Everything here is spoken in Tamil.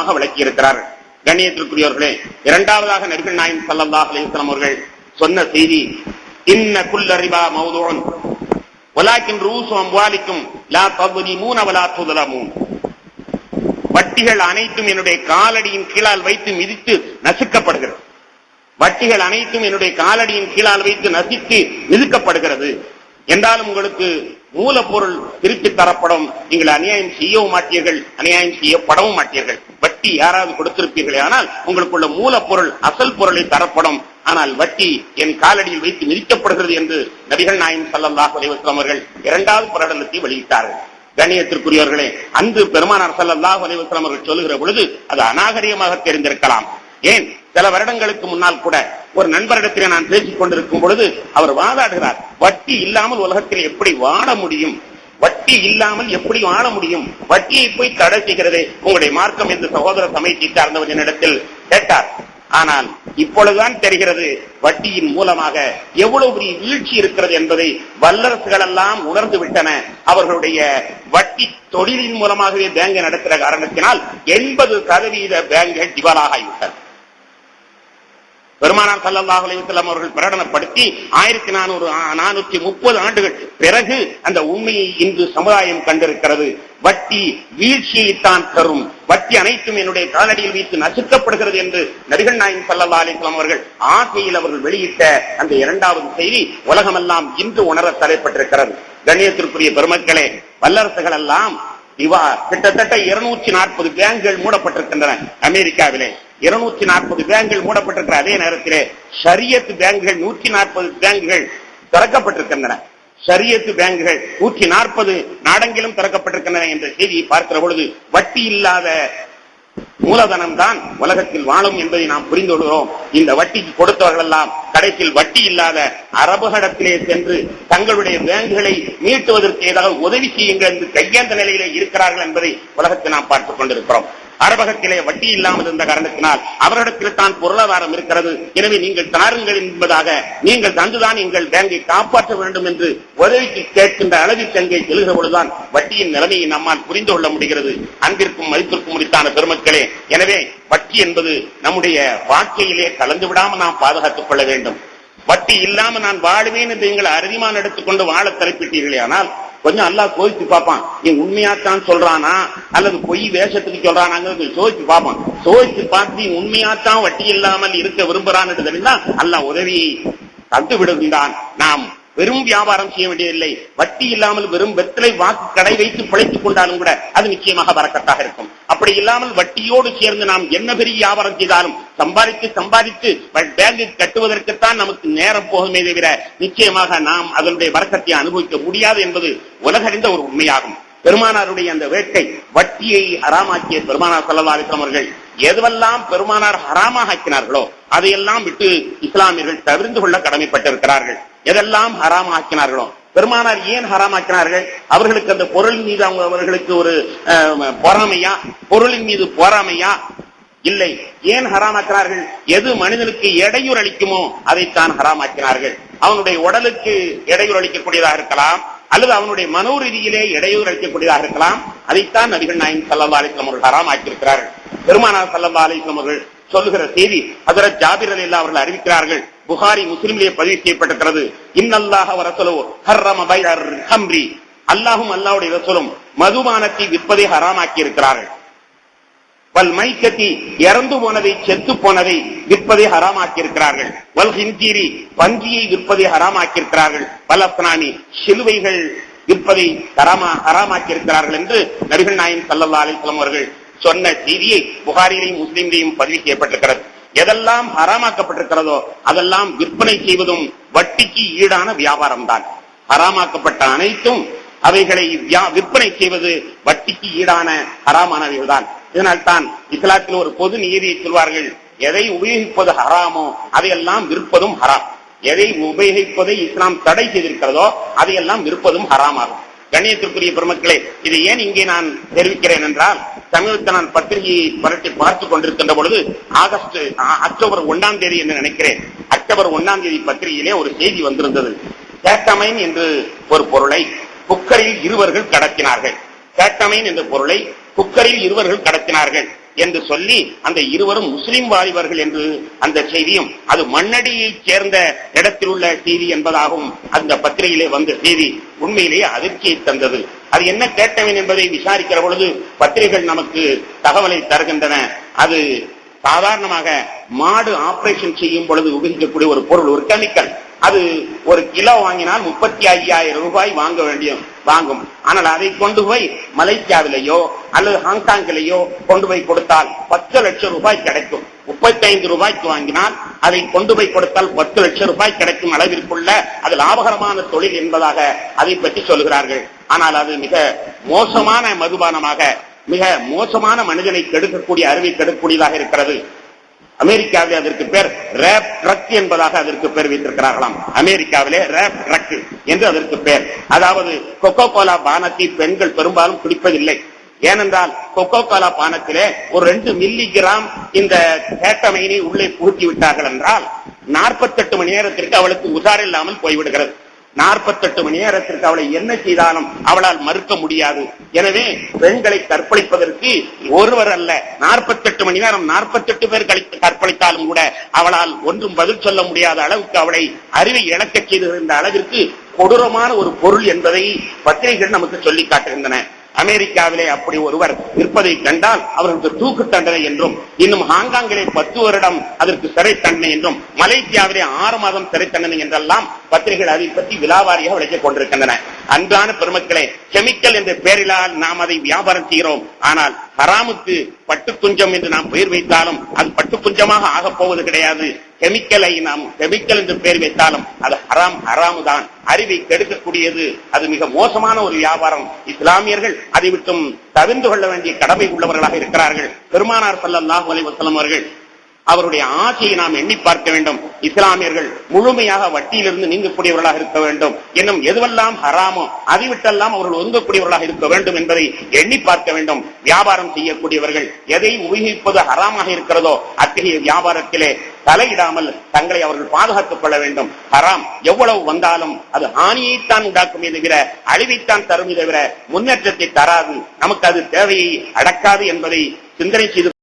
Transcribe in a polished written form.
மூலமாக விளக்கி இருக்கிறார்கள். கண்ணியத்திற்குரியவர்களே, இரண்டாவதாக நபிகள் நாயகம் ஸல்லல்லாஹு அலைஹி வஸல்லம் அவர்கள் சொன்ன செய்தி, இன்ன குல்ல ரிபா மௌதுஉன் வலாக்கின் ரூஸு அம்வாலிக்கும் லா தظلمون ولا تظلمون. வட்டிகள் அனைத்தும் என்னுடைய காலடியின் கீழால் வைத்து மிதித்து நசுக்கப்படுகிறது. வட்டிகள் அனைத்தும் என்னுடைய காலடியின் கீழால் வைத்து நசித்து மிதிக்கப்படுகிறது என்றாலும் உங்களுக்கு மூலப்பொருள் திருப்பி தரப்படும். நீங்கள் அநியாயம் செய்யவும் மாட்டீர்கள், அநியாயம் செய்யப்படவும் மாட்டீர்கள். வட்டி யாராவது கொடுத்திருப்பீர்களே ஆனால் உங்களுக்குள்ள மூலப்பொருள் அசல் பொருளை தரப்படும். ஆனால் வட்டி என் காலடியில் வைத்து மிதிக்கப்படுகிறது என்று நபிகள் நாயகம் ஸல்லல்லாஹு அலைஹி வஸல்லம் அவர்கள் இரண்டாவது பிரகடனத்தை வெளியிட்டார்கள். கண்ணியத்திற்குரியவர்களே, அன்று பெருமானார் ஸல்லல்லாஹு அலைஹி வஸல்லம் அவர்கள் சொல்லுகிற பொழுது அது அநாகரிகமாக தெரிந்திருக்கலாம். ஏன், சில வருடங்களுக்கு முன்னால் கூட ஒரு நண்பரிடத்திலே நான் பேசிக் கொண்டிருக்கும் பொழுது அவர் வாதாடுகிறார், வட்டி இல்லாமல் உலகத்தில் எப்படி வாழ முடியும், வட்டி இல்லாமல் எப்படி வாழ முடியும், வட்டியை போய் தடை செய்கிறதே உங்களுடைய மார்க்கம் என்று சகோதர சமயத்தை சார்ந்தவர் என்னிடத்தில் கேட்டார். ஆனால் இப்பொழுதுதான் தெரிகிறது வட்டியின் மூலமாக எவ்வளவு பெரிய வீழ்ச்சி இருக்கிறது என்பதை வல்லரசுகள் எல்லாம் உணர்ந்து விட்டன. அவர்களுடைய வட்டி தொழிலின் மூலமாகவே பேங்கை நடத்துகிற காரணத்தினால் 80% பேங்குகள் திவாலாக ஆகிவிட்டன. பெருமானார் ஸல்லல்லாஹு அலைஹி வஸல்லம் அவர்கள் பிரகடனப்படுத்தி 1430 ஆண்டுகள் பிறகு அந்த உண்மையை இன்று சமுதாயம் கண்டிருக்கிறது. வட்டி வீழ்ச்சியைத்தான் தரும், வட்டி அனைத்தும் என்னுடைய காலடியில் வைத்து நசுக்கப்படுகிறது என்று நபிகள் நாயகம் ஸல்லல்லாஹு அலைஹி வஸல்லம் அவர்கள் ஆசையில் அவர்கள் வெளியிட்ட அந்த இரண்டாவது செய்தி உலகமெல்லாம் இன்று உணர தலைப்பட்டிருக்கிறது. கண்ணியத்திற்குரிய பெருமக்களே, வல்லரசுகள் எல்லாம் கிட்டத்தட்ட 240 பேங்குகள் மூடப்பட்டிருக்கின்றன. அமெரிக்காவிலே 240 பேங்குகள் மூடப்பட்டிருக்கிற அதே நேரத்திலே ஷரியத் பேங்குகள் 140 பேங்குகள் திறக்கப்பட்டிருக்கின்றன. ஷரியத் பேங்குகள் 140 நாடெங்கிலும் திறக்கப்பட்டிருக்கின்றன என்ற செய்தியை பார்க்கிற பொழுது வட்டி இல்லாத மூலதனம் தான் உலகத்தில் வாழும் என்பதை நாம் புரிந்து கொள்கிறோம். இந்த வட்டிக்கு கொடுத்தவர்கள் எல்லாம் கடைசியில் வட்டி இல்லாத அரபுகளிடத்திலே சென்று தங்களுடைய பேங்குகளை மீட்டுவதற்கு ஏதாவது உதவி செய்யுங்கள் என்று கையேந்த நிலையிலே இருக்கிறார்கள் என்பதை உலகத்தில் நாம் பார்த்துக் கொண்டிருக்கிறோம். அரபகத்திலே வட்டி இல்லாமல் இருந்த காரணத்தினால் அவரிடத்தில் தான் பொருளாதாரம் இருக்கிறது, எனவே நீங்கள் தாருங்கள் என்பதாக நீங்கள் தந்துதான் எங்கள் பேங்கை காப்பாற்ற வேண்டும் என்று உதவிக்கு கேட்கின்ற அளவில் செங்கை செல்கிற பொழுதுதான் வட்டியின் நிலைமையை நம்மால் புரிந்து கொள்ள முடிகிறது. அன்பிற்கும் மதிப்பிற்கும் உரித்தான பெருமக்களே, எனவே வட்டி என்பது நம்முடைய வாழ்க்கையிலே கலந்து விடாமல் நாம் பாதுகாத்துக் கொள்ள வேண்டும். வட்டி இல்லாமல் நான் வாழுவேன் என்று நீங்கள் அறுதிமான் எடுத்துக்கொண்டு வாழ தலைப்பிட்டீர்களே ஆனால் கொஞ்சம் அல்லாஹ் சோதிச்சு பார்ப்பான், நீ உண்மையாத்தான் சொல்றானா அல்லது பொய் வேஷத்துக்கு சொல்றானாங்கிறது சோதிச்சு பார்ப்பான். சோதிச்சு பார்த்து உண்மையாத்தான் வட்டி இல்லாமல் இருக்க விரும்புறான் என்று தெரிந்தா அல்லாஹ் உதவியை தந்து விடுகின்றான். நாம் வெறும் வியாபாரம் செய்ய வேண்டியதில்லை, வட்டி இல்லாமல் வெறும் வெத்தலை வாக்கு கடை வைத்து பிழைத்துக் கொண்டாலும் கூட அது நிச்சயமாக பரக்கத்தாக இருக்கும். அப்படி இல்லாமல் வட்டியோடு சேர்ந்து நாம் என்ன பெரிய வியாபாரம் செய்தாலும் சம்பாதித்து பேங்கு கட்டுவதற்குத்தான் நமக்கு நேரம் போகுமே தவிர நிச்சயமாக நாம் அதனுடைய பரக்கத்தை அனுபவிக்க முடியாது என்பது உலகறிந்த ஒரு உண்மையாகும். பெருமானாருடைய அந்த வேட்கை வட்டியை ஹராமாக்கிய பெருமானார் ஸல்லல்லாஹு அலைஹி வஸல்லம் அவர்கள் எதுவெல்லாம் பெருமானார் ஹராமாக ஆக்கினார்களோ அதையெல்லாம் விட்டு இஸ்லாமியர்கள் தவிர்த்து கொள்ள கடமைப்பட்டிருக்கிறார்கள். எதெல்லாம் ஹராமாக்கினார்களோ, பெருமானார் ஏன் ஹராமாக்கினார்கள்? அவர்களுக்கு அந்த பொருளின் மீது அவர்களுக்கு ஒரு பொறாமையா, பொருளின் மீது பொறாமையா? இல்லை. ஏன் ஹராமாக்கினார்கள்? எது மனிதனுக்கு இடையூறு அளிக்குமோ அதைத்தான் ஹராமாக்கினார்கள். அவனுடைய உடலுக்கு இடையூறு அளிக்கக்கூடியதாக இருக்கலாம் அல்லது அவனுடைய மனோரீதியிலே இடையூறு அளிக்கக்கூடியதாக இருக்கலாம். அதைத்தான் நபிகள் நாயகம் ஸல்லல்லாஹு அலைஹி வஸல்லம் அவர்கள் ஹராமாக்கியிருக்கிறார்கள். பெருமானார் ஸல்லல்லாஹு அலைஹி வஸல்லம் அவர்கள் சொல்லுகிற செய்தி ஹஜ்ரத் ஜாபிர் ரலியல்லாஹு அவர்கள் அறிவிக்கிறார்கள். புகாரி முஸ்லிமிலே பதிவு செய்யப்பட்டிருக்கிறது. இன்னல்லாஹ வ ரசூலுஹு ஹர்ரம பைஅர் ஹம்ரி, அல்லாஹ்வும் அல்லாஹ்வுடைய ரசூலும் மதுபானத்தை விற்பதை ஹராமாக்கி இருக்கிறார்கள். வல் மைக்கத்தி, இறந்து போனதை செத்து போனதை விற்பதை ஹராமாக்கி இருக்கிறார்கள். வல் ஹின்ஜீரி, பன்றியை விற்பதை ஹராமாக்கி இருக்கிறார்கள். வல் அஸ்னாமி, சிலுவைகள் விற்பதை ஹராமாக்கி இருக்கிறார்கள் என்று நபிகள் நாயகம் ஸல்லல்லாஹு அலைஹி வஸல்லம் அவர்கள் சொன்ன செய்தியை புகாரியிலையும் முஸ்லிமிலையும் பதிவு செய்யப்பட்டிருக்கிறது. எதெல்லாம் ஹராமாக்கப்பட்டிருக்கிறதோ அதெல்லாம் விற்பனை செய்வதும் வட்டிக்கு ஈடான வியாபாரம் தான். ஹராமாக்கப்பட்ட அனைத்தும் அவைகளை விற்பனை செய்வது வட்டிக்கு ஈடான ஹராமானவைகள் தான். இதனால் தான் இஸ்லாத்தில் ஒரு பொது நியதியை சொல்வார்கள், எதை உபயோகிப்பது ஹராமோ அதையெல்லாம் விற்பதும் ஹராம். எதை உபயோகிப்பதை இஸ்லாம் தடை செய்திருக்கிறதோ அதையெல்லாம் விற்பதும் ஹராமாகும். கண்ணியத்திற்குரிய பெருமக்களே, இது ஏன் இங்கே நான் தெரிவிக்கிறேன் என்றால், சமீபத்தில் நான் பத்திரிகையை பரட்டி பார்த்துக் கொண்டிருக்கின்ற பொழுது அக்டோபர் 1ஆம் தேதி என்று நினைக்கிறேன், அக்டோபர் 1ஆம் தேதி பத்திரிகையிலே ஒரு செய்தி வந்திருந்தது. கேட்டமைன் என்று ஒரு பொருளை குக்கரில் இருவர்கள் கடத்தினார்கள். கேட்டமைன் என்ற பொருளை குக்கரில் இருவர்கள் கடத்தினார்கள். என்று சொல்லி அந்த இருவரும் முஸ்லிம் வாலிபர்கள் என்று அந்த செய்தியும் அது மண்ணடியை சேர்ந்த இடத்தில் உள்ள செய்தி என்பதாகவும் அந்த பத்திரிகையிலே வந்த செய்தி உண்மையிலேயே அதிர்ச்சியை தந்தது. அது என்ன கேட்டவன் என்பதை விசாரிக்கிற பொழுது பத்திரிகைகள் நமக்கு தகவலை தருகின்றன. அது சாதாரணமாக மாடு ஆபரேஷன் செய்யும் பொழுது உபயோகிக்கக்கூடிய ஒரு பொருள், ஒரு கெமிக்கல். அது ஒரு கிலோ வாங்கினால் 35,000 ரூபாய் வாங்கும். ஆனால் அதை கொண்டு போய் மலேசியாவிலேயோ அல்லது ஹாங்காங்கிலேயோ கொண்டு போய் கொடுத்தால் 10 லட்சம் ரூபாய் கிடைக்கும். 35 ரூபாய்க்கு வாங்கினால் அதை கொண்டு போய் கொடுத்தால் 10 லட்சம் ரூபாய் கிடைக்கும் அளவிற்குள்ள அது லாபகரமான தொழில் என்பதாக அதை பற்றி சொல்கிறார்கள். ஆனால் அது மிக மோசமான மதுபானமாக, மிக மோசமான மனிதனை கெடுக்கக்கூடிய, அறிவை கெடுக்கக்கூடியதாக இருக்கிறது. அமெரிக்காவிலே அதற்கு பேர் ரேப் ட்ரக் என்பதாக அதற்கு பேர் வைத்திருக்கிறார்களாம். அமெரிக்காவிலே ரேப் ட்ரக் என்று அதற்கு பேர். அதாவது கொக்கோ கோலா பானத்தை பெண்கள் பெரும்பாலும் குடிப்பதில்லை. ஏனென்றால் கொக்கோ கோலா பானத்திலே ஒரு 2 மில்லிகிராம் இந்த கேட்டமைனை உள்ளே புகுத்தி விட்டார்கள் என்றால் 48 மணி நேரத்திற்கு அவளுக்கு உசாரில்லாமல் போய்விடுகிறது. 48 மணி நேரத்திற்கு அவளை என்ன செய்தாலும் அவளால் மறுக்க முடியாது. எனவே பெண்களை கற்பழிப்பதற்கு ஒருவர் அல்ல, 48 மணி நேரம் 48 பேர் கற்பழித்தாலும் கூட அவளால் ஒன்றும் பதில் சொல்ல முடியாத அளவுக்கு அவளை அறிவை இழக்க செய்திருந்த அளவிற்கு கொடூரமான ஒரு பொருள் என்பதை பத்திரிகைகள் நமக்கு சொல்லி காட்டுகின்றன. அமெரிக்காவிலே அப்படி ஒருவர் இருப்பதை கண்டால் அவர்களுக்கு தூக்கு தண்டனை என்றும், இன்னும் ஹாங்காங்கிலே 10 வருடம் அதற்கு சிறை தண்டனை என்றும், மலேசியாவிலே 6 மாதம் சிறை தண்டனை என்றெல்லாம் பத்திரிகைகள் அதை பற்றி விலாவாரியாக விளக்கிக் கொண்டிருக்கின்றன. அன்பான பெருமக்களே, கெமிக்கல் என்ற பெயரிலால் நாம் அதை வியாபாரம் செய்கிறோம். ஆனால் ஹராமுக்கு பட்டு குஞ்சம் என்று நாம் பெயர் வைத்தாலும் அது பட்டு குஞ்சமாக ஆகப் போவது கிடையாது. கெமிக்கலை நாம் கெமிக்கல் என்று பெயர் வைத்தாலும் அது ஹராமு தான். அறிவை கெடுக்கக்கூடியது. அது மிக மோசமான ஒரு வியாபாரம். இஸ்லாமியர்கள் அதை விட்டும் தவிர்த்து கொள்ள வேண்டிய கடமை உள்ளவர்களாக இருக்கிறார்கள். பெருமானார் ஸல்லல்லாஹு அலைஹி வஸல்லம் அவர்கள் அவருடைய ஆசையை நாம் எண்ணி பார்க்க வேண்டும். இஸ்லாமியர்கள் முழுமையாக வட்டியிலிருந்து நீங்கக்கூடியவர்களாக இருக்க வேண்டும். இன்னும் எதுவெல்லாம் ஹராமோ அதை விட்டெல்லாம் அவர்கள் ஒதுங்கக்கூடியவர்களாக இருக்க வேண்டும் என்பதை எண்ணி பார்க்க வேண்டும். வியாபாரம் செய்யக்கூடியவர்கள் எதை உபயோகிப்பது ஹராமாக இருக்கிறதோ அத்தகைய வியாபாரத்திலே தலையிடாமல் தங்களை அவர்கள் பாதுகாத்துக் கொள்ள வேண்டும். ஹராம் எவ்வளவு வந்தாலும் அது ஹானியைத்தான் உண்டாக்குமே தவிர அழிவைத்தான் தரும் தவிர முன்னேற்றத்தை தராது. நமக்கு அது தேவையை அடக்காது என்பதை சிந்தனை செய்து